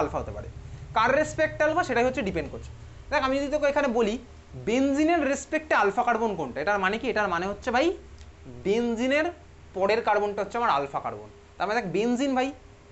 Alpha হতে পারে। কার রেসপেক্টে alpha সেটাই হচ্ছে ডিপেন্ড করছে। দেখ আমি যদি তোকে এখানে বলি বেনজিনের রেসপেক্টে আলফা কার্বন কোনটা, এটার মানে কি, এটার মানে হচ্ছে ভাই বেনজিনের পরের কার্বনটা হচ্ছে আমার আলফা কার্বন। তার মানে দেখ বেনজিন ভাই,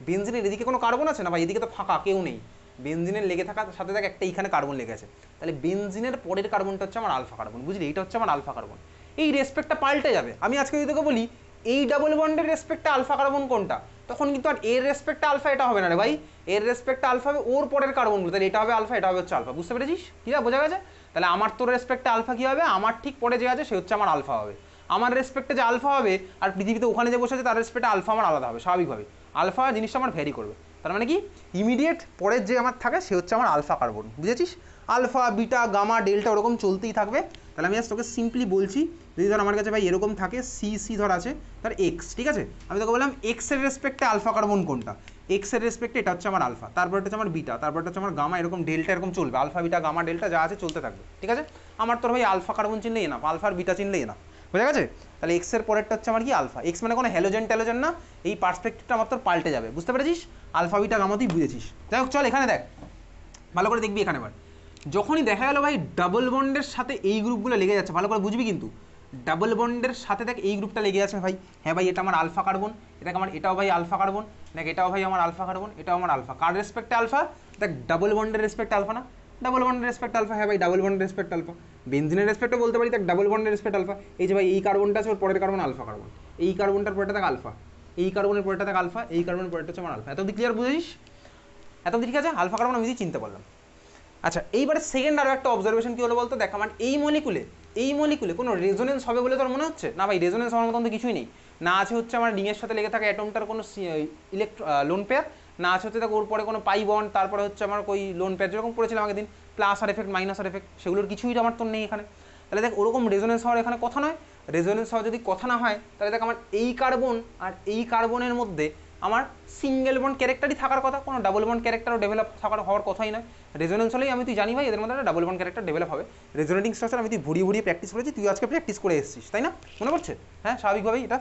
বেনজিনের এদিকে কোনো কার্বন আছে না ভাই, এদিকে তো ফাঁকা, কেউ নেই। বেনজিনের লেগে থাকার সাথে দেখ একটা এইখানে কার্বন লেগে আছে, তাহলে বেনজিনের পরের কার্বনটা হচ্ছে আমার আলফা কার্বন, বুঝলি? এইটা হচ্ছে আমার আলফা কার্বন। এই রেসপেক্টটা পাল্টে যাবে। আমি আজকে যদি তোকে বলি এই ডাবল বন্ডের রেসপেক্টে আলফা কার্বন কোনটা, তখন কিন্তু আর এর রেসপেক্টে আলফা এটা হবে না রে ভাই, এর রেসপেক্টে আলফা হবে ওর পরের কার্বনগুলো, তাহলে এটা হবে আলফা, এটা হবে হচ্ছে আলফা। বুঝতে পেরেছিস? কি না বোঝা গেছে? তাহলে আমার তোর রেসপেক্টে আলফা কি হবে, আমার ঠিক পরে যে আছে সে হচ্ছে আমার আলফা হবে। আমার রেসপেক্টে যে আলফা হবে আর পৃথিবীতে ওখানে যে বসে আছে তার রেসপেক্টে আলফা আমার আলাদা হবে স্বাভাবিকভাবে। আলফা জিনিসটা আমার ভ্যারি করবে। তার মানে কি ইমিডিয়েট পরের যে আমার থাকে সে হচ্ছে আমার আলফা কার্বন। বুঝেছিস? আলফা বিটা গামা ডেল্টা ওরকম চলতেই থাকবে। তাহলে আমি আজ তোকে সিম্পলি বলছি, যদি ধর আমার কাছে ভাই এরকম থাকে সি সি ধর আছে ধর এক্স, ঠিক আছে, আমি তোকে বললাম এক্স এর রেসপেক্টে আলফা কার্বন কোনটা, এক্স এর রেসপেক্টে এটা হচ্ছে আমার আলফা, তারপর হচ্ছে আমার বিটা, তারপর হচ্ছে আমার গামা, এরকম ডেল্টা এরকম চলবে, আলফা বিটা গামা ডেল্টা যা আছে চলতে থাকবে। ঠিক আছে? আমার তোর ভাই আলফা কার্বন চিনলেই না, আলফা আর বিটা চিনলেই না। বুঝা গেছে? তাহলে এক্স এর পরেরটা হচ্ছে আমার কি আলফা। এক্স মানে কোনো হ্যালোজেন ট্যালোজেন না, এই পার্সপেক্টিভটা আমার তোর পাল্টে যাবে। বুঝতে পেরেছিস? আলফা বিটা গামা তুই বুঝেছিস। যাই হোক চল এখানে দেখ ভালো করে দেখবি। এখানে এবার যখনই দেখা গেল ভাই ডাবল বন্ডের সাথে এই গ্রুপগুলো লেগে যাচ্ছে, ভালো করে বুঝবি কিন্তু, ডাবল বন্ডের সাথে দেখ এই গ্রুপটা লেগে আছে ভাই, হ্যাঁ ভাই এটা আমার আলফা কার্বন, এটাকে আমার এটাও ভাই আলফা কার্বন, দেখ এটাও ভাই আমার আলফা কার্বন, এটাও আমার আলফা। কার রেসপেক্টে আলফা? দেখ ডাবল বন্ডের রেসপেক্ট আলফা না, ডাবল বন্ডের রেসপেক্ট আলফা, হ্যাঁ ভাই ডাবল বন্ডের রেসপেক্ট আলফা। বেনজিনের রেসপেক্টও বলতে পারি দেখ ডাবল বন্ডের রেসপেক্ট আলফা। এই যে ভাই এই কার্বনটা আছে ওর পরের কার্বন আলফা কার্বন, এই কার্বনটার পরেরটা দেখ আলফা, এই কার্বনের পরেরটা দেখ আলফা, এই কার্বনের পরেরটা হচ্ছে আমার আলফা। এত অব্দি ক্লিয়ার বুঝেছিস? এত অব্দি ঠিক আছে? আলফা কার্বন আমি চিনতে পারলাম। আচ্ছা এইবারে সেকেন্ড আরও একটা অবজারভেশন কী হলো বলতো, দেখ আমার এই মলিকুলে কোনো রেজোনেন্স হবে বলে তোর মনে হচ্ছে না ভাই? রেজোনেন্স হওয়ার মতন তো কিছুই নেই। না আছে হচ্ছে আমার রিংয়ের সাথে লেগে থাকা অ্যাটমটার কোনো লোন পেয়ার, না আছে হচ্ছে দেখ ওর পরে কোনো পাই বন্ড, তারপরে হচ্ছে আমার ওই লোন পেয়ার যেরকম পড়েছিলাম আগের দিন, প্লাস আর এফেক্ট মাইনাস আর এফেক্ট, সেগুলোর কিছুই আমার তো নেই এখানে। তাহলে দেখ ওরকম রেজোনেন্স হওয়ার এখানে কথা নয়। রেজোনেন্স হওয়া যদি কথা না হয় তাহলে দেখ আমার এই কার্বন আর এই কার্বনের মধ্যে আমার সিঙ্গেল বন্ড ক্যারেক্টারই থাকার কথা, কোনো ডাবল বন্ড ক্যারেক্টারও ডেভেলপ হওয়ার কথাই নয়। রেজোনেন্স হলেই আমি তুই জানি ভাই এদের মধ্যে একটা ডাবল বন্ড ক্যারেক্টার ডেভেলপ হবে। রেজোনেটিং স্ট্রাকচার আমি তুই ভরিয়ে প্র্যাকটিস করেছি, তুই আজকে প্র্যাকটিস করে এসেছিস তাই না? মনে পড়ছে? হ্যাঁ স্বাভাবিকভাবেই এটা।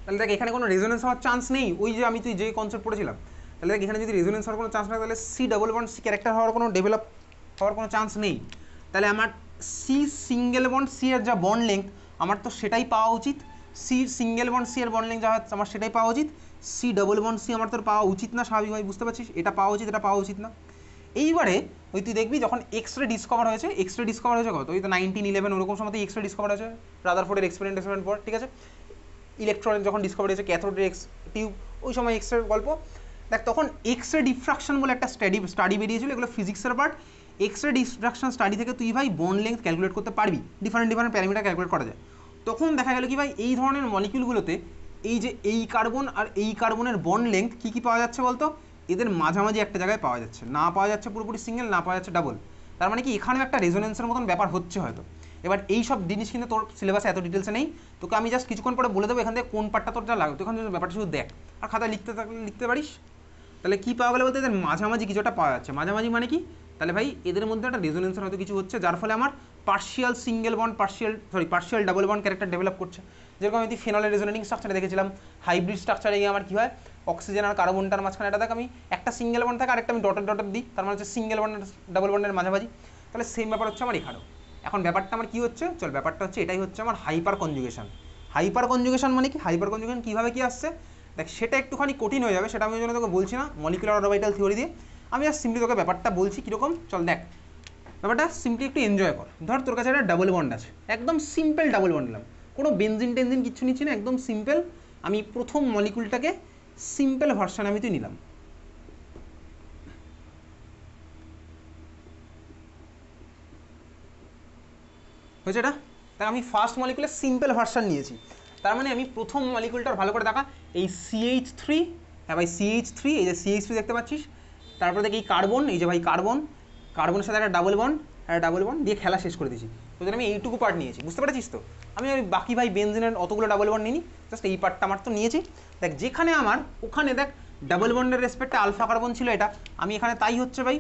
তাহলে দেখ এখানে কোনো রেজোনেন্স হওয়ার চান্স নেই, ওই যে আমি তুই যে কনসেপ্ট পড়েছিলাম। তাহলে দেখ এখানে যদি রেজোনেন্স হওয়ার কোনো চান্স না তাহলে C double bond C character হওয়ার কোনো ডেভেলপ হওয়ার কোনো চান্স নেই। তাহলে আমার সি সিঙ্গেল বন্ড সি এর যা বন্ড লেংথ আমার তো সেটাই পাওয়া উচিত, সি সিঙ্গেল বন্ড সি এর বন্ড লেংথ যা আমার সেটাই পাওয়া উচিত। সি ডাবল বন্ড সি আমার তোর পাওয়া উচিত না স্বাভাবিকভাবে, বুঝতে পারছিস? এটা পাওয়া উচিত, এটা পাওয়া উচিত না। এইবারে ওই তুই দেখবি যখন এক্সরে ডিসকভার হয়েছে, এক্সরে ডিসকভার হয়েছে কত, ওই তো 1911 ওরকম সময় এক্সরে ডিসকভার হয়েছে, রাদারফোর্ডের এক্সপেরিমেন্ট পর, ঠিক আছে? ইলেকট্রন যখন ডিসকভার হয়েছে, ক্যাথোডের টিউব, ওই সময় এক্সরের গল্প। দেখ তখন এক্সরে ডিফ্রাকশন বলে একটা স্টাডি বেরিয়েছিল, এগুলো ফিজিক্সের পার্ট। এক্সরে ডিফ্রাকশন স্টাডি থেকে তুই ভাই বন্ড লেংথ ক্যালকুলেট করতে পারবি, ডিফারেন্ট প্যারামিটার ক্যালকুলেট করা যায়। তখন দেখা গেল কি ভাই এই ধরনের মলিকিউলগুলোতে এই যে এই কার্বন আর এই কার্বনের বন্ড লেংথ কী কী পাওয়া যাচ্ছে বলতো, এদের মাঝামাঝি একটা জায়গায় পাওয়া যাচ্ছে, না পাওয়া যাচ্ছে পুরোপুরি সিঙ্গেল, না পাওয়া যাচ্ছে ডাবল। তার মানে কি এখানেও একটা রেজোনেন্সের মতন ব্যাপার হচ্ছে হয়তো। এবার এই সব জিনিস কিন্তু তোর সিলেবাসে এত ডিটেলসে নেই, তোকে আমি জাস্ট কিছুক্ষণ পরে বলে দেবো এখান থেকে কোন পার্টটা তোর যা লাগবে, তুই এখান থেকে ব্যাপারটা শুধু দেখ আর খাতায় লিখতে থাকলে লিখতে পারিস। তাহলে কী পাওয়া গেলে বলতে এদের মাঝামাঝি কিছুটা পাওয়া যাচ্ছে। মাঝামাঝি মানে কি? তাহলে ভাই এদের মধ্যে একটা রেজোনেন্সের হয়তো কিছু হচ্ছে, যার ফলে আমার partial single bond partial double bond character develop করছে। যেরকম আমি ফেনলের রেজোনেটিং স্ট্রাকচারে দেখেছিলাম, হাইব্রিড স্ট্রাকচারে গিয়ে আমার কী হয়, অক্সিজেন আর কার্বনটার মাঝখানে এটা দেখ আমি একটা সিঙ্গেল বন্ড থাকে আরেকটা আমি ডটের দিই, তার মানে হচ্ছে সিঙ্গেল বন্ড ডাবল বন্ডের মাঝামাঝি। তাহলে সেম ব্যাপার হচ্ছে আমার এখানেও। এখন ব্যাপারটা আমার কী হচ্ছে, চল ব্যাপারটা হচ্ছে এটাই হচ্ছে আমার হাইপার কনজুগেশন। হাইপার কনজুগেশন মানে কি, হাইপার কনজুগেশন কীভাবে কী আসছে দেখ, সেটা একটুখানি কঠিন হয়ে যাবে, সেটা আমি ওই জন্য তোকে বলছি না মলিকুলার অরবিটাল থিওরি দিয়ে, আমি আর সিম্পলি তোকে ব্যাপারটা বলছি কীরকম। চল দেখ ব্যাপারটা সিম্পলি একটু এনজয় কর। ধর তোর কাছে একটা ডাবল বন্ড আছে, একদম সিম্পল ডাবল বন্ড নিলাম, কোনো বেনজিন টেনজিন কিচ্ছু নিচ্ছি না, একদম সিম্পল। আমি প্রথম মলিকুলটাকে সিম্পল ভার্সান আমি তুই নিলাম, হয়েছে এটা? দেখ আমি ফার্স্ট মলিকুলের সিম্পল ভার্সান নিয়েছি, তার মানে আমি প্রথম মলিকুলটার ভালো করে দেখা এই CH3, হ্যাঁ ভাই CH3, এই যে CH3 দেখতে পাচ্ছিস, তারপরে দেখি এই কার্বন, এই যে ভাই কার্বনের সাথে একটা ডাবল বন্ড দিয়ে খেলা শেষ করে দিয়েছি। তো আমি এইটুকু পার্ট নিয়েছি, বুঝতে পারছিস তো? আমি ওই বাকি ভাই বেনজিনের অতগুলো ডাবল বন্ড নিইনি, জাস্ট এই পার্টটা আমার তো নিয়েছি। দেখ যেখানে আমার ওখানে দেখ ডাবল বন্ডের রেসপেক্টে আলফা কার্বন ছিল এটা, আমি এখানে তাই হচ্ছে ভাই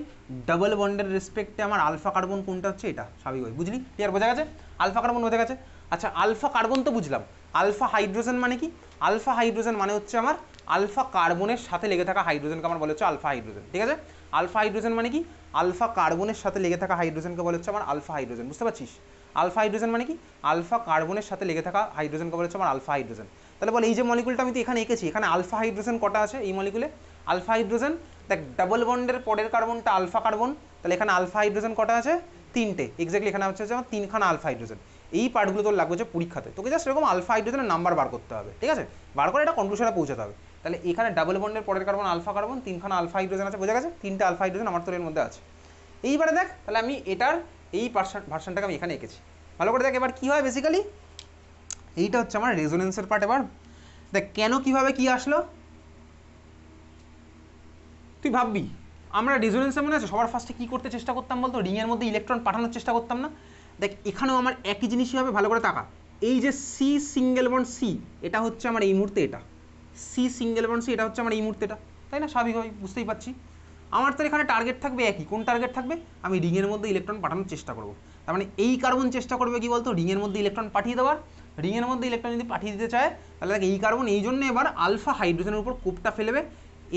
ডাবল বন্ডের রেসপেক্টে আমার আলফা কার্বন কোনটা হচ্ছে এটা, স্বাভাবিক ভাই বুঝলি? ক্লিয়ার বোঝা গেছে? আলফা কার্বন বোঝা গেছে। আচ্ছা আলফা কার্বন তো বুঝলাম, আলফা হাইড্রোজেন মানে কি? আলফা হাইড্রোজেন মানে হচ্ছে আমার আলফা কার্বনের সাথে লেগে থাকা হাইড্রোজেনকে আমার বলা হচ্ছে আলফা হাইড্রোজেন। ঠিক আছে, আলফা হাইড্রোজেন মানে কি, আলফা কার্বনের সাথে লেগে থাকা হাইড্রোজেনকে বলা হচ্ছে আমার আলফা হাইড্রোজেন। বুঝতে পারছিস, আলফা হাইড্রোজেন মানে কি, আলফা কার্বনের সাথে লেগে থাকা হাইড্রোজেনকে বলা হচ্ছে আমার আলফা হাইড্রোজেন। তাহলে বল এই যে মলিকুলটা আমি তো এখানে এঁকেছি, এখানে আলফা হাইড্রোজেন কটা আছে এই মলিকুলে, আলফা হাইড্রোজেন দেখ ডাবল বন্ডের পরের কার্বনটা আলফা কার্বন, তাহলে এখানে আলফা হাইড্রোজেন কটা আছে, তিনটে, এক্স্যাক্টলি এখানে হচ্ছে আমার তিনখানা আলফা হাইড্রোজেন। এই পার্টগুলো তোর লাগবে হচ্ছে পরীক্ষাতে, তোকে জাস্ট এরকম আলফা হাইড্রোজেনের নাম্বার বার করতে হবে। ঠিক আছে, বার করে এটা কনক্লুশনে পৌঁছাতে হবে। তাহলে এখানে ডাবল বন্ডের পরের কার্বন আলফা কার্বন, তিনখানা আলফা হাইড্রোজেন আছে, বোঝা গেছে, তিনটে আলফা হাইড্রোজেন আমার তোর এর মধ্যে আছে। এইবারে দেখ তাহলে আমি এটার এই ভার্সনটাকে আমি এখানে এঁকেছি, ভালো করে দেখ। এবার কি হয় বেসিক্যালি, এইটা হচ্ছে আমার রেজোনেন্সের পার্ট। এবার দেখ কেন কিভাবে কি আসলো তুই ভাববি। আমরা রেজোনেন্সে মনে আছে সবার ফার্স্টে কী করতে চেষ্টা করতাম বলতো, রিংয়ের মধ্যে ইলেকট্রন পাঠানোর চেষ্টা করতাম না। দেখ এখানেও আমার একই জিনিসই হবে, ভালো করে তাকা। এই যে সি সিঙ্গেল বন্ড সি, এটা হচ্ছে আমার এই মুহূর্তে, এটা সি সিঙ্গেল বন্ড সি, এটা হচ্ছে আমার এই মুহূর্তে এটা, তাই না, স্বাভাবিকভাবে বুঝতেই পারছি। আমার তো এখানে টার্গেট থাকবে একই, কোন টার্গেট থাকবে, আমি রিংয়ের মধ্যে ইলেকট্রন পাঠানোর চেষ্টা করবো। তার মানে এই কার্বন চেষ্টা করবে কি বলতো, রিংয়ের মধ্যে ইলেকট্রন পাঠিয়ে দেওয়ার। রিংয়ের মধ্যে ইলেকট্রন যদি পাঠিয়ে দিতে চায় তাহলে দেখ এই কার্বন এই জন্য এবার আলফা হাইড্রোজেনের উপর কোপটা ফেলবে।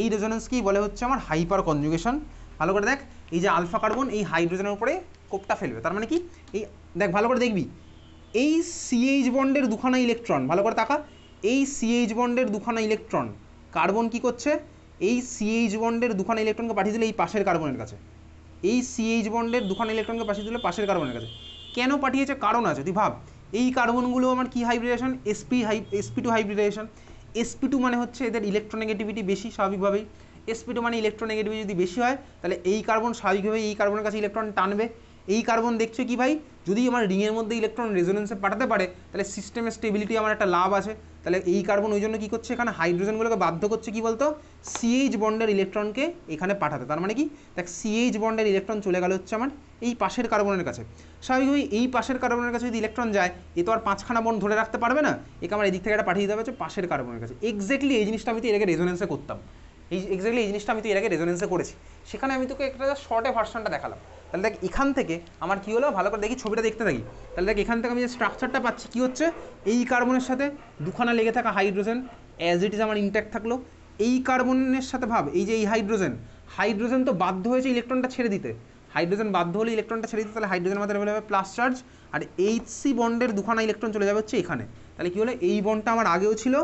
এই রেজোনেন্সকেই বলে হচ্ছে আমার হাইপার কনজুগেশন। ভালো করে দেখ, এই যে আলফা কার্বন এই হাইড্রোজেনের উপরে কোপটা ফেলবে, তার মানে কি, এই দেখ ভালো করে দেখবি, এই সিএইচ বন্ডের দুখানা ইলেকট্রন, ভালো করে তাকা, এই সিএইচ বন্ডের দুখানা ইলেকট্রন কার্বন কি করছে, এই সিএইচ বন্ডের দুখানা ইলেকট্রনকে পাঠিয়ে দিলে এই পাশের কার্বনের কাছে, এই সিএইচ বন্ডের দুখানা ইলেকট্রনকে পাঠিয়ে দিলে পাশের কার্বনের কাছে। কেন পাঠিয়েছে, কারণ আছে, তুই ভাব। এই কার্বনগুলো আমার কি হাইব্রিডেশন, sp2 হাইব্রিডেশন। sp2 মানে হচ্ছে এদের ইলেকট্রোনেগেটিভিটি বেশি, স্বাভাবিকভাবেই sp2 মানে ইলেকট্রোনেগেটিভিটি যদি বেশি হয় তাহলে এই কার্বন স্বাভাবিকভাবে এই কার্বনের কাছে ইলেকট্রন টানবে। এই কার্বন দেখছে কি ভাই, যদি আমার রিংয়ের মধ্যে ইলেকট্রন রেজোনেন্সে পাঠাতে পারে তাহলে সিস্টেমের স্টেবিলিটি আমার একটা লাভ আছে। তাহলে এই কার্বন ওই জন্য কী করছে, এখানে হাইড্রোজেনগুলোকে বাধ্য করছে কি বলতো, সিএইচ বন্ডের ইলেকট্রনকে এখানে পাঠাতে। তার মানে কি, দেখ সিএইচ বন্ডের ইলেকট্রন চলে গেল হচ্ছে আমার এই পাশের কার্বনের কাছে। স্বাভাবিকভাবেই এই পাশের কার্বনের কাছে যদি ইলেকট্রন যায়, এ তো আর পাঁচখানা বন্ড ধরে রাখতে পারবে না, একে আমার এদিক থেকে এটা পাঠিয়ে দেওয়া হচ্ছে পাশের কার্বনের কাছে। এক্স্যাক্টলি এই জিনিসটা আমি তো এর আগে রেজোনেন্সে করতাম, এক্স্যাক্টলি এই জিনিসটা আমি তো এর আগে রেজোনেন্সে করেছি, সেখানে আমি তোকে একটা শর্টে ভার্সনটা দেখালাম। তাহলে দেখ এখান থেকে আমার কী হলো, ভালো করে দেখি ছবিটা দেখতে থাকি। তাহলে দেখ এখান থেকে আমি যে স্ট্রাকচারটা পাচ্ছি কী হচ্ছে, এই কার্বনের সাথে দুখানা লেগে থাকা হাইড্রোজেন অ্যাজ ইট ইজ আমার ইনট্যাক্ট থাকলো। এই কার্বনের সাথে ভাব, এই যে এই হাইড্রোজেন তো বাধ্য হয়েছে ইলেকট্রনটা ছেড়ে দিতে, হাইড্রোজেন বাধ্য হলে ইলেকট্রনটা ছেড়ে দিতে, তাহলে হাইড্রোজেনের মধ্যে হবে প্লাস চার্জ, আর এইচসি বন্ডের দুখানা ইলেকট্রন চলে যাবে হচ্ছে এখানে। তাহলে কী হলো, এই বন্ডটা আমার আগেও ছিল,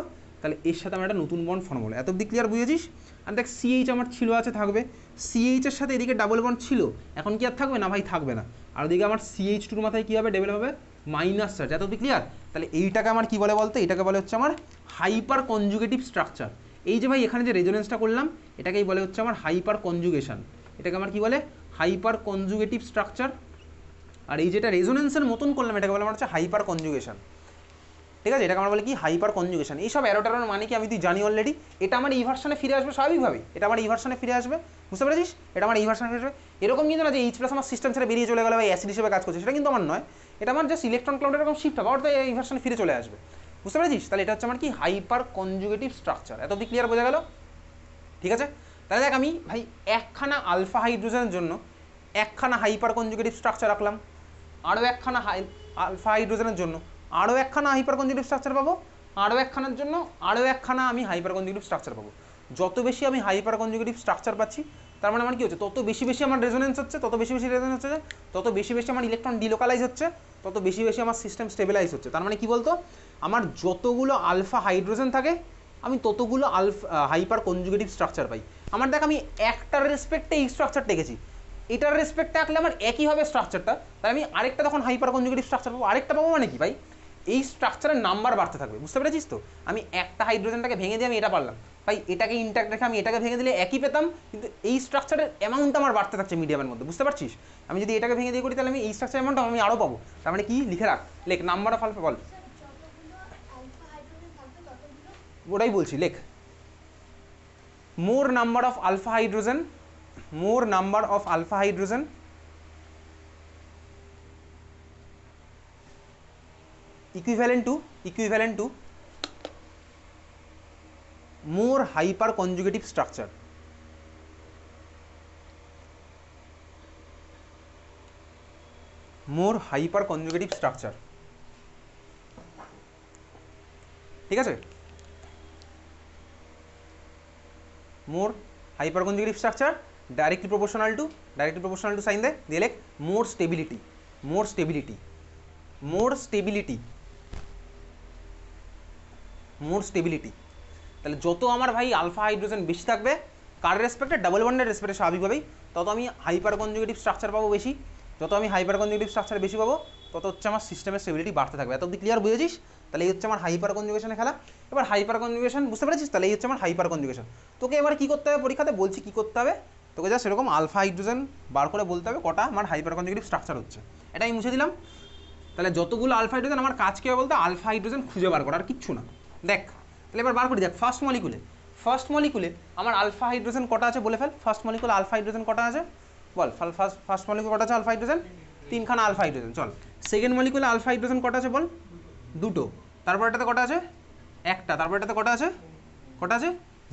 তাহলে এর সাথে আমার একটা নতুন বন্ড ফর্ম হলো। এত অব্দি ক্লিয়ার, বুঝেছিস? আর দেখ সিএইচ আমার ছিল আছে থাকবে, সিএইচের সাথে এদিকে ডাবল বন্ড ছিল, এখন কি আর থাকবে না ভাই, থাকবে না। আর ওদিকে আমার CH2 মাথায় কী হবে, ডেভেলপ হবে মাইনাস চার্জ। এত অব্দি ক্লিয়ার? তাহলে এইটাকে আমার কী বলে বলতো, এটাকে বলে হচ্ছে আমার হাইপার কনজুগেটিভ স্ট্রাকচার। এই যে ভাই এখানে যে রেজোনেন্সটা করলাম এটাকেই বলে হচ্ছে আমার হাইপার কনজুগেশন, এটাকে আমার কী বলে, হাইপার কনজুগেটিভ স্ট্রাকচার। আর এই যেটা রেজোনেন্সের মতন করলাম এটাকে বলে আমার হচ্ছে হাইপার কনজুগেশন। ঠিক আছে, এটাকে আমরা বলি কি, হাইপার কনজুগেশন। এইসব অ্যারোটারোর মানে কি আমি তুই জানি অলরেডি। এটা আমার এই ভার্সনে ফিরে আসবে স্বাভাবিকভাবে, এটা আমার এই ভার্সনে ফিরে আসবে, বুঝতে পেরেছিস? এটা আমার এই ভার্সনে ফিরে আসবে। এরকম কিন্তু না যে H+ আমার সিস্টেম ছেড়ে বেরিয়ে চলে গেল বা অ্যাসিড হিসেবে কাজ করছে, সেটা কিন্তু আমার নয়। এটা আমার জাস্ট ইলেকট্রন ক্লাউড এরকম শিফট হবে, অর্থাৎ এই ভার্সনে ফিরে চলে আসবে, বুঝতে পেরেছিস? তাহলে এটা হচ্ছে আমার কি, হাইপার কনজুগেটিভ স্ট্রাকচার। এত অব্দি ক্লিয়ার, বোঝা গেল? ঠিক আছে, তাহলে দেখ আমি ভাই একখানা আলফা হাইড্রোজেনের জন্য একখানা হাইপার কনজুগেটিভ স্ট্রাকচার রাখলাম, আরও একখানা আলফা হাইড্রোজেনের জন্য আরও একখানা হাইপার কনজুগেটিভ স্ট্রাকচার পাবো, আরও একখানার জন্য আরও একখানা আমি হাইপার কনজুগেটিভ স্ট্রাকচার পাবো। যত বেশি আমি হাইপার কনজুগেটিভ স্ট্রাকচার পাচ্ছি তার মানে আমার কী হচ্ছে, তত বেশি বেশি আমার রেজোনেন্স হচ্ছে, তত বেশি বেশি রেজোনেন্স হচ্ছে, তত বেশি বেশি আমার ইলেকট্রন ডিলোকালাইজ হচ্ছে, তত বেশি বেশি আমার সিস্টেম স্টেবিলাইজ হচ্ছে। তার মানে কি বলতো, আমার যতগুলো আলফা হাইড্রোজেন থাকে আমি ততগুলো হাইপার কনজুগেটিভ স্ট্রাকচার পাই। আমার দেখ আমি একটার রেসপেক্টে এই স্ট্রাকচারটা এঁকেছি, এটার রেসপেক্টে আঁকলে আমার একই হবে স্ট্রাকচারটা, তাই আমি আরেকটা তখন হাইপার কনজুগেটিভ স্ট্রাকচার পাবো, আরেকটা পাবো মানে কি ভাই, এই স্ট্রাকচারের নাম্বার বাড়তে থাকবে, বুঝতে পেরেছিস তো? আমি একটা হাইড্রোজেনটাকে ভেঙে দিয়ে আমি এটা পারলাম, ভাই এটাকে ইন্ট্যাক্ট রেখে আমি এটাকে ভেঙে দিলে একই পেতাম, কিন্তু এই স্ট্রাকচারের অ্যামাউন্ট আমার বাড়তে থাকছে মিডিয়ামের মধ্যে, বুঝতে পারছিস? আমি যদি এটাকে ভেঙে দিয়ে করি তাহলে আমি এই স্ট্রাকচার অ্যামাউন্ট আমি আরও পাবো। তার মানে কি, লিখে রাখ, লেখ নাম্বার অফ আলফা, বল। ওটাই বলছি, লেখ more number of alpha hydrogen equivalent to more hyper conjugative structure. more hyper conjugative structure, ঠিক আছে? More hyper conjugative structure directly proportional to sign দে দিয়ে লেখ more stability more stability more stability more stability. তাহলে যত আমার ভাই alpha hydrogen বেশি থাকবে কার রেসপেক্টে, ডাবল বন্ডের রেসপেক্টে স্বাভাবিকভাবেই, তত আমি হাইপার কনজুগেটিভ স্ট্রাকচার পাবো বেশি। যত আমি হাইপার কনজুগেটিভ স্ট্রাকচার বেশি পাবো তত হচ্ছে আমার সিস্টেমের স্টেবিলিটি বাড়তে থাকবে। এত অব্দি ক্লিয়ার বুঝেছিস? তাহলে এই হচ্ছে আমার হাইপার কনজুগেশনের খেলা। এবার হাইপার কনজুগেশন বুঝতে পেরেছিস? তাহলে এই হচ্ছে আমার হাইপার কনজুগেশন। তোকে এবার কী করতে হবে পরীক্ষাতে, বলছি কী করতে হবে তোকে, যা সেরকম আলফা হাইড্রোজেন বার করে বলতে হবে কটা আমার হাইপার কনজুগেটিভ স্ট্রাকচার হচ্ছে। এটা আমি মুছে দিলাম। তাহলে যতগুলো আলফা হাইড্রোজেন, আমার কাজ কী হবে বলতে আলফা হাইড্রোজেন খুঁজে বার করা, আর কিচ্ছু না। দেখ তাহলে এবার বার করি, দেখ ফার্স্ট মলিকুলে আমার আলফা হাইড্রোজেন কটা আছে বলে ফেল। ফার্স্ট মলিকুলে আলফা হাইড্রোজেন কটা আছে বল। ফার্স্ট মলিকুল কটা আছে আলফা হাইড্রোজেন? 3খানা আলফা হাইড্রোজেন। চল সেকেন্ড মলিকুলে আলফা হাইড্রোজেন কটা আছে বল? 2টো। তারপর এটাতে কটা আছে? 1টা। তারপর এটাতে কটা আছে?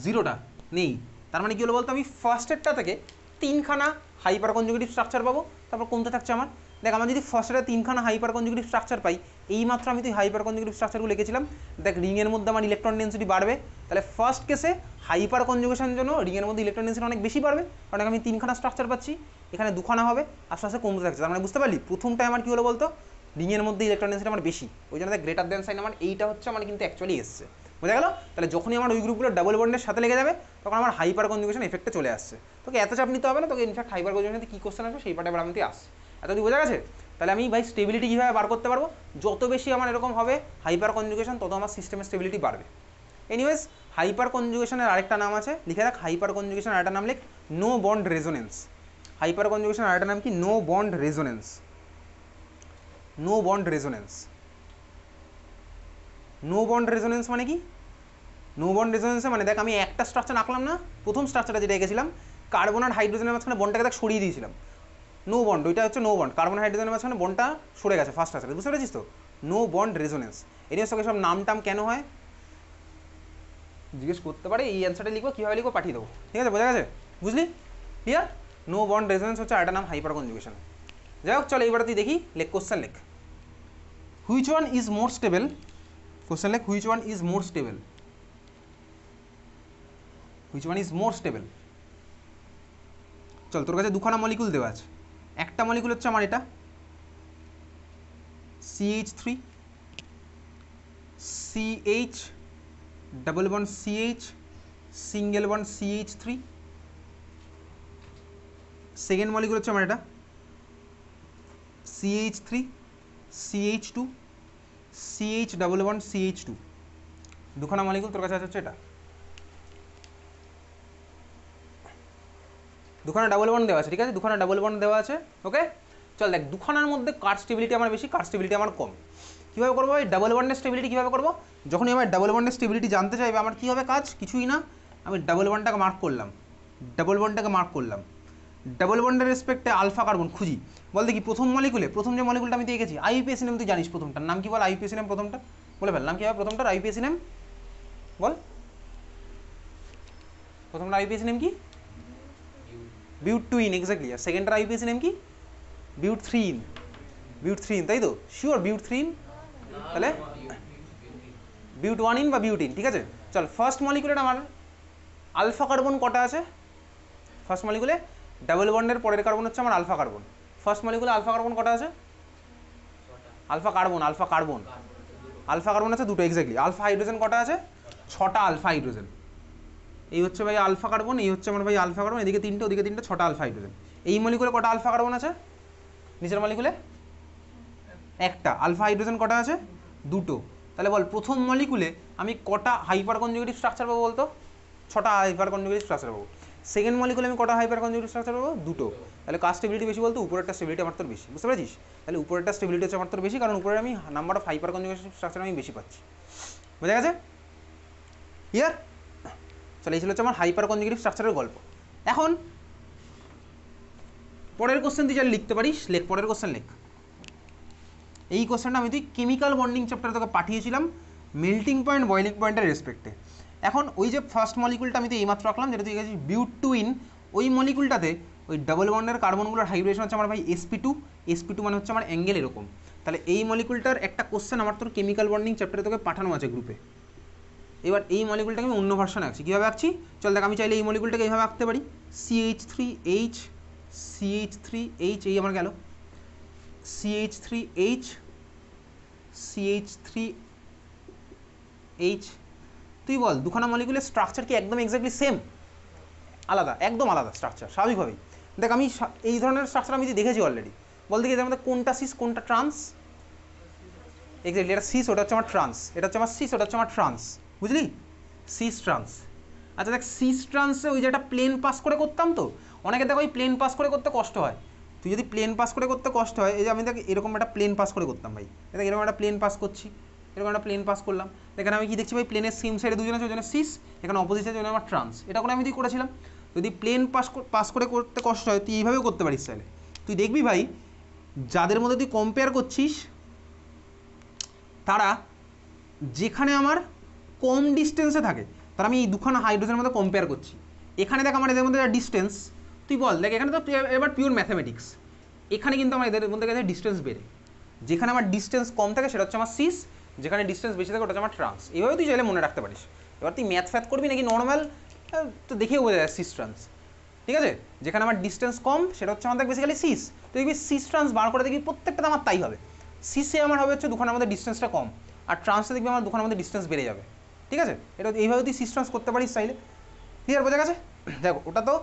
0টা নেই। তার মানে কি হলো বলতো, আমি ফার্স্টেরটা থেকে 3খানা হাইপার কনজুগেটিভ স্ট্রাকচার পাবো। তারপর কমতে থাকছে আমার, দেখ আমার যদি ফার্স্টে 3খানা হাইপার কনজুগেটিভ স্ট্রাকচার পাই, এইমাত্র আমি তো হাইপার কনজুগেটিভ স্ট্রাকচারগুলো লিখেছিলাম। দেখ রিংয়ের মধ্যে আমার ইলেকট্রন ডেন্সিটি বাড়বে। তাহলে ফার্স্ট কেসে হাইপার কনজুগেশনের জন্য রিংয়ের মধ্যে ইলেকট্রন ডেন্সিটি অনেক বেশি বাড়বে, কারণ আমি 3খানা স্ট্রাকচার পাচ্ছি, এখানে 2খানা হবে, আস্তে আস্তে কমতে থাকছে। তার মানে বুঝতে পারলি প্রথমটায় আমার কী হলো বলতো, রিংয়ের মধ্যে ইলেকট্রন ডেন্সিটি আমার বেশি, ওই জন্য গ্রেটার দেন সাইন আমার এইটা হচ্ছে আমার কিন্তু অ্যাকচুয়ালি এসছে। বোঝা গেল? তাহলে যখনই আমার ওই গ্রুপগুলো ডাবল বন্ডের সাথে লেগে যাবে তখন আমার হাইপার কনজুগেশন এফেক্টে চলে আসছে। তোকে এত চাপ নিতে হবে না, তোকে ইনফ্যাক্ট হাইপার কনজুগেশনে কী কোশ্চেন আসবে সেই পার্টে এবার আমি আসছে। এতদিন বোঝা গেছে? তাহলে আমি ভাই স্টেবিলিটি কীভাবে বার করতে পারবো, যত বেশি আমার এরকম হবে হাইপার কনজুগেশন তত আমার সিস্টেমের স্টেবিলিটি বাড়বে। এনিওয়েজ হাইপার কনজুগেশনের আরেকটা নাম আছে, লিখে রাখ হাইপার কনজুগেশন আরেকটা নাম লিখ, no bond resonance. Hyperconjugation আরেকটা নাম কি? No bond resonance. No bond resonance. No bond resonance মানে কি? নো বন্ড রেজোনেন্সে মানে দেখ আমি একটা স্ট্রাকচার আঁকলাম না, প্রথম স্ট্রাকচারটা যেটা এঁকেছিলাম, কার্বন আর হাইড্রোজেনের মাঝখানে বন্ডটাকে দেখ সরিয়ে দিয়েছিলাম, নো বন্ড, ওইটা হচ্ছে নো বন্ড। কার্বন হাইড্রোজেনের মাঝখানে বন্ডটা সরে গেছে ফার্স্ট স্ট্রাকচারে, বুঝতে পেরেছিস তো? No bond resonance. এনিওয়েজ তোকে সব নাম টাম কেন হয় জিজ্ঞেস করতে পারে, এই অ্যান্সারটা লিখবো, কীভাবে লিখবো পাঠিয়ে দেবো, ঠিক আছে? বোঝা গেছে? বুঝলি? ক্লিয়ার? নো বন্ড রেজোনেন্স হচ্ছে আরেকটা নাম হাইপার কনজুগেশন। যাই হোক চল এইবার তুই দেখি, লেখ কোশ্চেন লেখ, which one is more stable. Question লেখ, which one is more stable. Which one is more stable. চল তোর কাছে 2খানা মলিকুল দেওয়া আছে, একটা মলিকুল হচ্ছে আমার এটা CH3, CH double bond CH single bond CH3। Second molecule হচ্ছে আমার এটা CH3, CH2, CH double bond CH2। 2খানা মলিকুল তোর কাছে আছে এটা, 2খানা ডাবল বন্ড দেওয়া আছে, ঠিক আছে? 2খানা ডাবল বন্ড দেওয়া আছে, ওকে? চল দেখ 2খানার মধ্যে কার স্টেবিলিটি আমার বেশি, কার স্টেবিলিটি আমার কম। কীভাবে করবো এই ডাবল বন্ডের স্টেবিলিটি কীভাবে করবো? যখনই আমার ডাবল বন্ডের স্টেবিলিটি জানতে চাইবে আমার কী হবে কাজ, কিছুই না, আমি ডাবল বন্ডটাকে মার্ক করলাম, ডাবল বন্ডের রেসপেক্টে আলফা কার্বন খুঁজি। বল দেখি প্রথম মলিকুলে, প্রথম যে মলিকুলটা আমি দেখেছি IUPAC নেম, তুই জানিস প্রথমটার নাম কি বল? IUPAC নেম প্রথমটা বলে ফেল, নাম কী হবে প্রথমটার? IUPAC নেম বল, প্রথমটা IUPAC নেম কি? বিউট-2-ইন, এক্স্যাক্টলি। আর সেকেন্ডটার IUPAC নেম কি? বিউট-3-ইন, তাই তো? শিওর বিউট-3-ইন? তাহলে বিউট-1-ইন বা বিউট-ইন, ঠিক আছে? চল ফার্স্ট মলিকুলের আমার আলফা কার্বন কটা আছে? ফার্স্ট মলিকুলে ডাবল বন্ডের পরের কার্বন হচ্ছে আমার আলফা কার্বন। ফার্স্ট মলিকুলে আলফা কার্বন কটা আছে? আলফা কার্বন আছে 2টো, এক্স্যাক্টলি। আলফা হাইড্রোজেন কটা আছে? 6টা আলফা হাইড্রোজেন। এই হচ্ছে ভাই আলফা কার্বন, এই হচ্ছে আমার ভাই আলফা কার্বন, এদিকে 3টে ওদিকে 3টে, 6টা আলফা হাইড্রোজেন। এই মলিকুলে কটা আলফা কার্বন আছে? নিচের মলিকুলে 1টা। আলফা হাইড্রোজেন কটা আছে? 2টো। তাহলে বল প্রথম মলিকুলে আমি কটা হাইপার কনজুগেটিভ স্ট্রাকচার পাবো বলতো? 6টা হাইপার কনজুগেটিভ স্ট্রাকচার পাবো। সেকেন্ড মলিকুলে আমি কটা হাইপার কনজুগেটিভ স্ট্রাকচার পাবো? 2টো। তাহলে কার স্টেবিলিটি বেশি বলতো? উপরেরটা স্টেবিলিটি আমার তোর বেশি, বুঝতে পেরেছিস? তাহলে উপরেরটা স্টেবিলিটি হচ্ছে আমার তোর বেশি, কারণ উপরে আমি number of hyper conjugative structure আমি বেশি পাচ্ছি। বোঝা গেছে? ক্লিয়ার? চলে এই ছিল হচ্ছে আমার হাইপার কনজুগেটিভ স্ট্রাকচারের গল্প। এখন পরের কোশ্চেন তুই যা লিখতে পারিস লেখ, পরের কোশ্চেন লেখ। এই কোশ্চেনটা আমি তুই কেমিক্যাল বন্ডিং চ্যাপ্টারে তোকে পাঠিয়েছিলাম মেল্টিং পয়েন্ট বয়লিং পয়েন্টের রেসপেক্টে। এখন ওই যে ফার্স্ট মলিকুলটা আমি তো এইমাত্র আঁকলাম, যেটা তুই গেছিস বিউট-2-ইন, ওই মলিকুলটাতে ওই ডাবল বন্ডের কার্বনগুলোর হাইব্রিডেশন হচ্ছে আমার ভাই sp2 মানে হচ্ছে আমার অ্যাঙ্গেল এরকম। তাহলে এই মলিকুলটার একটা কোশ্চেন আমার তোর কেমিক্যাল বন্ডিং চ্যাপ্টারে তোকে পাঠানো আছে গ্রুপে, এবার এই মলিকুলটাকে আমি অন্য ভার্সনে আঁকছি। কীভাবে আঁকছি চল দেখ, আমি চাইলে এই মলিকুলটাকে এইভাবে আঁকতে পারি, CH3H CH3H, এই আমার গেল CH3H CH3H। তুই বল দুখানা মলিকুলের স্ট্রাকচার কি একদম এক্স্যাক্টলি সেম? আলাদা, একদম আলাদা স্ট্রাকচার স্বাভাবিকভাবেই। দেখ আমি এই ধরনের স্ট্রাকচার আমি দেখেছি অলরেডি, বলতে কি এদের মধ্যে কোনটা সিস কোনটা ট্রান্স? এক্স্যাক্টলি এটা সিস, ওটা হচ্ছে আমার ট্রান্স, এটা হচ্ছে আমার সিস, ওটা হচ্ছে আমার ট্রান্স, বুঝলি? Cis trans. আচ্ছা দেখ সিস ট্রান্সে ওই যে একটা প্লেন পাস করে করতাম, তো অনেকে দেখো ওই প্লেন পাস করে করতে কষ্ট হয়। তুই যদি প্লেন পাস করে করতে কষ্ট হয়, এই যে আমি দেখ এরকম একটা প্লেন পাস করে করতাম ভাই, দেখ এরকম একটা প্লেন পাস করছি, এরকম একটা প্লেন পাস করলাম, এখানে আমি কি দেখছি ভাই, প্লেনের সেম সাইডে দুজন আছে, ওজনে সিস, এখানে অপোজিট সাইডে আমার ট্রান্স, এটা করে আমি তুই করেছিলাম। যদি প্লেন পাস করে করতে কষ্ট হয় তুই এইভাবেও করতে পারিস চাইলে। তুই দেখবি ভাই যাদের মধ্যে তুই কম্পেয়ার করছিস তারা যেখানে আমার কম ডিস্টেন্সে থাকে, তার আমি এই দুখানা হাইড্রোজেনের মধ্যে কম্পেয়ার করছি। এখানে দেখ আমার এদের মধ্যে ডিস্টেন্স, তুই বল দেখ এখানে তো এবার পিওর ম্যাথামেটিক্স, এখানে কিন্তু আমার এদের মধ্যে গেছে ডিস্টেন্স বেড়ে, যেখানে আমার ডিস্টেন্স কম থাকে সেটা হচ্ছে আমার সিস, যেখানে ডিস্টেন্স বেশি থাকে ওটা হচ্ছে আমার ট্রান্স। এইভাবে তুই চাইলে মনে রাখতে পারিস। এবার তুই ম্যাথ ফ্যাথ করবি নাকি নর্মাল, তো দেখেও বোঝা যায় সিস ট্রান্স, ঠিক আছে? যেখানে আমার ডিস্টেন্স কম সেটা হচ্ছে আমাদের বেসিক্যালি সিস। তুই দেখবি সিস ট্রান্স বার করে দেখবি প্রত্যেকটা আমার তাই হবে, সিসে আমার হবে হচ্ছে দুখানার মধ্যে ডিস্টেন্সটা কম, আর ট্রান্সে দেখবি আমার দুখানার মধ্যে ডিস্টেন্স বেড়ে যাবে, ঠিক আছে? এটা এইভাবে তুই সিস ট্রান্স করতে পারিস চাইলে। ক্লিয়ার, বোঝা গেছে? দেখো ওটা তো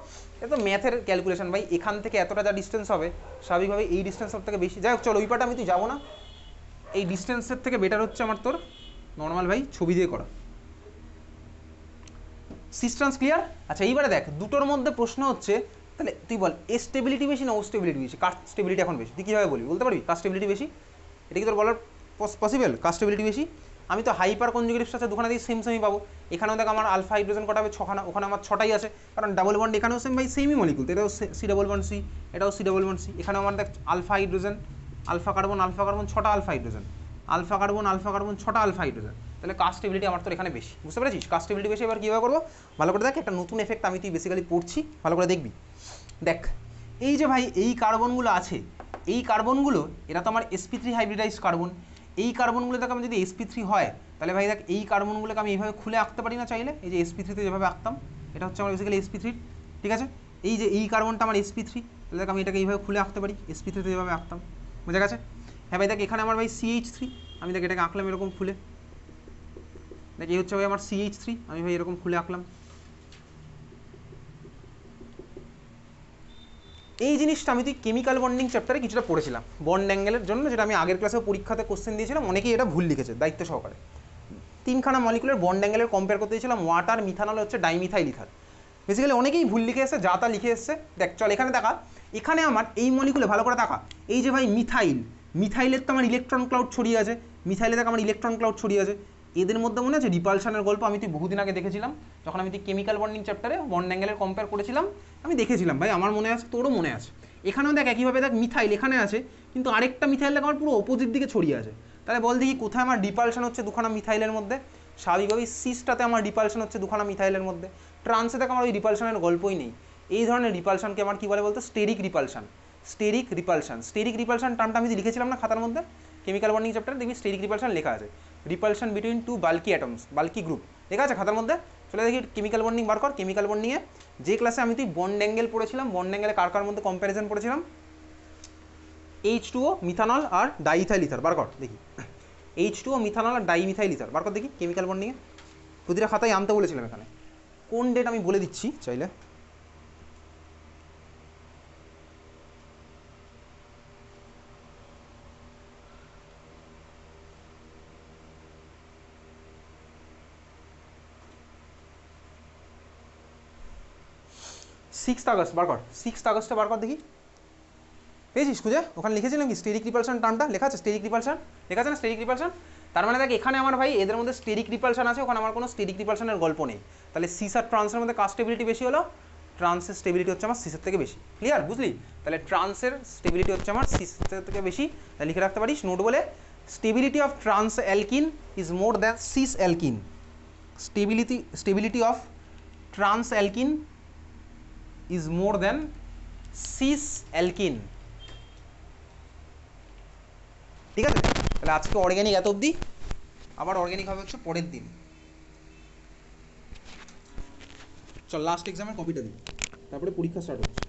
এটা তো ম্যাথের ক্যালকুলেশন ভাই, এখান থেকে এতটা যা ডিস্টেন্স হবে স্বাভাবিকভাবে এই ডিস্টেন্স সব থেকে বেশি, যাই হোক চলো ওই পাটা আমি তুই যাবো না, এই ডিস্টেন্সের থেকে বেটার হচ্ছে আমার তোর নর্মাল ভাই ছবি দিয়ে করা সিস ট্রান্স। ক্লিয়ার? আচ্ছা এইবারে দেখ দুটোর মধ্যে প্রশ্ন হচ্ছে, তাহলে তুই বল এ স্টেবিলিটি বেশি না ও স্টেবিলিটি বেশি? কার স্টেবিলিটি এখন বেশি? তুই কীভাবে বলবি, বলতে পারবি কার স্টেবিলিটি বেশি? এটা কি তোর বলার পসিবল কার স্টেবিলিটি বেশি? আমি তো হাইপার কনজুগেটিভ আছে দুখানা দিয়ে সেম সেমই পাবো। এখানেও দেখ আমার আলফা হাইড্রোজেন কটা হবে, ছখানা, ওখানে আমার ছটাই আছে, কারণ ডাবল বন্ড এখানেও সেম ভাই, সেমই মলিকুল, এটাও সি ডাবল বন্ড সি, এটাও সি ডাবল বন্ড সি, এখানেও আমার দেখ আলফা হাইড্রোজেন, আলফা কার্বন ছটা আলফা হাইড্রোজেন, আলফা কার্বন ছটা আলফা হাইড্রোজেন, তাহলে কার স্টেবিলিটি আমার তোর এখানে বেশি, বুঝতে পেরেছিস? কার স্টেবিলিটি বেশি। এবার কীভাবে করবো ভালো করে দেখ, একটা নতুন এফেক্ট আমি তুই বেসিক্যালি পড়ছি, ভালো করে দেখবি। দেখ এই যে ভাই এই কার্বনগুলো আছে, এই কার্বনগুলো এরা তো আমার sp3 হাইব্রিডাইজড কার্বন, এই কার্বনগুলো দেখ আমি যদি sp3 হয় তাহলে ভাই দেখ এই কার্বনগুলোকে আমি এইভাবে খুলে আঁকতে পারি না চাইলে, এই যে sp3 তে যেভাবে আঁকতাম, এটা হচ্ছে আমার বেসিক্যালি sp3, ঠিক আছে? এই যে এই কার্বনটা আমার sp3, তাহলে দেখ আমি এটাকে এইভাবে খুলে আঁকতে পারি, sp3 তে যেভাবে আঁকতাম, বুঝা গেছে? হ্যাঁ ভাই দেখ এখানে আমার ভাই CH3, আমি দেখ এটাকে আঁকলাম এরকম খুলে, দেখ এই হচ্ছে ভাই আমার CH3, আমি ভাই এরকম খুলে আঁকলাম। এই জিনিসটা আমি তুই কেমিক্যাল বন্ডিং চ্যাপ্টারে কিছুটা পড়েছিলাম বন্ড অ্যাঙ্গেলের জন্য, যেটা আমি আগের ক্লাসেও পরীক্ষাতে কোশ্চেন দিয়েছিলাম, অনেকেই এটা ভুল লিখেছে দায়িত্ব সহকারে। তিনখানা মলিকুলের বন্ড অ্যাঙ্গেলের কম্পেয়ার করতে দিয়েছিলাম, ওয়াটার, মিথানল হচ্ছে ডাইমিথাইল ইথার, বেসিক্যালি অনেকেই ভুল লিখে এসেছে, যা তা লিখে এসছে। দেখ চল এখানে দেখা, এখানে আমার এই মলিকুলে ভালো করে দেখা, এই যে ভাই মিথাইল, মিথাইলের তো আমার ইলেকট্রন ক্লাউড ছড়িয়ে আছে, মিথাইলে দেখ আমার ইলেকট্রন ক্লাউড ছড়িয়ে আছে, এদের মধ্যে মনে আছে রিপালশনের গল্প আমি তুই বহুদিন আগে দেখেছিলাম, যখন আমি তুই কেমিক্যাল বন্ডিং চ্যাপ্টারে বন্ড অ্যাঙ্গেলের কম্পেয়ার করেছিলাম, আমি দেখেছিলাম ভাই, আমার মনে আছে, তোরও মনে আছে। এখানেও দেখ একইভাবে দেখ মিথাইল এখানে আছে, কিন্তু আরেকটা মিথাইল দেখ আমার পুরো অপোজিট দিকে ছড়িয়ে আছে, তাহলে বল দেখি কোথায় আমার রিপালশন হচ্ছে দুখানা মিথাইলের মধ্যে? স্বাভাবিকভাবেই সিসটাতে আমার রিপালশন হচ্ছে দুখানা মিথাইলের মধ্যে, ট্রান্সে দেখ আমার ওই রিপালশনের গল্পই নেই। এই ধরনের রিপালশনকে আমার কী বলে বলতো, steric repulsion, steric repulsion. Steric repulsion টার্মটা আমি লিখেছিলাম না খাতার মধ্যে, কেমিক্যাল বন্ডিং চ্যাপ্টারে দেখবি স্টেরিক রিপালশন লেখা আছে, repulsion between two bulky atoms, bulky group লেখা আছে খাতার মধ্যে। চলে দেখি কেমিক্যাল বন্ডিং বার কর। কেমিক্যাল বন্ডিংয়ে যে ক্লাসে আমি তুই বন্ড অ্যাঙ্গেল পড়েছিলাম, বন্ড অ্যাঙ্গেলে কার কার মধ্যে কম্প্যারিজন পড়েছিলাম, H2O মিথানল আর ডাইইথাইল ইথার বার কর দেখি, H2O মিথানল আর ডাইমিথাইল ইথার বার কর দেখি কেমিক্যাল বন্ডিংয়ে, প্রতিটা খাতায় আনতে বলেছিলাম, এখানে কোন ডেট আমি বলে দিচ্ছি চাইলে। Agust বার কর, 6 আগস্টে বার কর দেখি, পেয়েছিস খুঁজে? ওখানে লিখেছিলাম কি স্টেরিক রিপালশন টার্মটা লেখা আছে, স্টেরিক রিপালশন লেখা আছে না, স্টেরিক রিপালশন। তার মানে দেখ এখানে আমার ভাই এদের মধ্যে স্টেরিক রিপালশন আছে, ওখানে আমার কোনো স্টেরিক রিপালশনের গল্প নেই, তাহলে সিস আর ট্রান্সের মধ্যে কার স্টেবিলিটি বেশি হলো? ট্রান্সের স্টেবিলিটি হচ্ছে আমার সিসের থেকে বেশি। ক্লিয়ার, বুঝলি? তাহলে ট্রান্সের স্টেবিলিটি হচ্ছে আমার সিসের থেকে বেশি, তাহলে লিখে রাখতে পারিস নোট বলে, stability of trans alkene is more than cis alkene, stability of trans alkene is more than cis alkene. ঠিক আছে, তাহলে আজকে অর্গ্যানিক এত অবধি, আবার অর্গ্যানিক হবে হচ্ছে পরের দিন। চল লাস্ট এক্সামের কপিটা দিই, তারপরে পরীক্ষা স্টার্ট হচ্ছে।